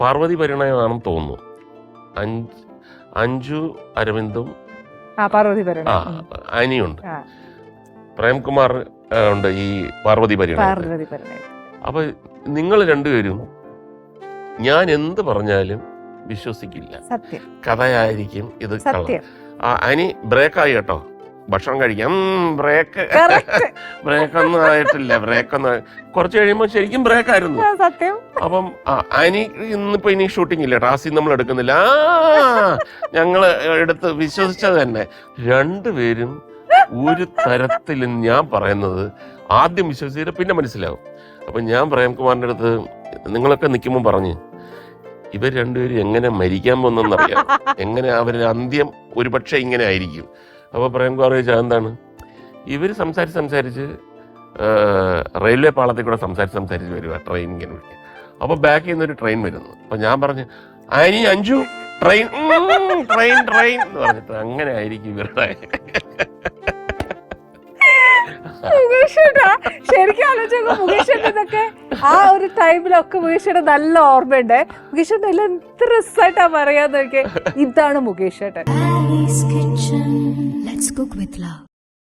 പാർവതി പരിണയമാണെന്ന് തോന്നുന്നു. അഞ്ജു അരവിന്ദും അനിയുണ്ട്, പ്രേംകുമാർ ഉണ്ട് ഈ പാർവതി പരിണയം. അപ്പൊ നിങ്ങൾ രണ്ടുപേരും ഞാൻ എന്ത് പറഞ്ഞാലും വിശ്വസിക്കില്ല, കഥയായിരിക്കും ഇത്. അനി ബ്രേക്കായി കേട്ടോ, ഭക്ഷണം കഴിക്കാം, ബ്രേക്കൊന്നും ആയിട്ടില്ല, കുറച്ച് കഴിയുമ്പോ ശരിക്കും ബ്രേക്കായിരുന്നു. അപ്പം അനി ഇന്നിപ്പോ ഇനി ഷൂട്ടിംഗ് ഇല്ല, ടാസ്ക് നമ്മൾ എടുക്കുന്നില്ല. ഞങ്ങള് എടുത്ത് വിശ്വസിച്ചത് തന്നെ. രണ്ടുപേരും ഒരു തരത്തിലും ഞാൻ പറയുന്നത് ആദ്യം വിശ്വസിച്ചിട്ട് പിന്നെ മനസ്സിലാവും. അപ്പൊ ഞാൻ പ്രേംകുമാറിന്റെ അടുത്ത് നിങ്ങളൊക്കെ നിൽക്കുമ്പോൾ പറഞ്ഞ് ഇവർ രണ്ടുപേരും എങ്ങനെ മരിക്കാൻ പോകുന്നറിയാം, എങ്ങനെ അവരുടെ അന്ത്യം ഒരുപക്ഷെ ഇങ്ങനെ ആയിരിക്കും. അപ്പൊ പ്രേംകുമാർ ചോദിച്ചാൽ എന്താണ്, ഇവർ സംസാരിച്ച് റെയിൽവേ പാളത്തിൽ കൂടെ സംസാരിച്ച് വരുക, ട്രെയിൻ ഇങ്ങനെ വിളിക്കുക. അപ്പൊ ബാക്കിൽ നിന്നൊരു ട്രെയിൻ വരുന്നു. അപ്പൊ ഞാൻ പറഞ്ഞു അഞ്ജു ട്രെയിൻ എന്ന് പറഞ്ഞിട്ട് അങ്ങനെ ആയിരിക്കും ഇവരുടെ. ശരിക്കും ആലോചിച്ചോ മുകേഷേട്ടൻ ഇതൊക്കെ ആ ഒരു ടൈമിലൊക്കെ മുകേഷേട്ടൻ നല്ല ഓർമ്മയുണ്ട്. മുകേഷേട്ടൻ എല്ലാം എന്ത് രസമായിട്ടാ പറയാന്നൊക്കെ. ഇതാണ് മുകേഷേട്ടൻ.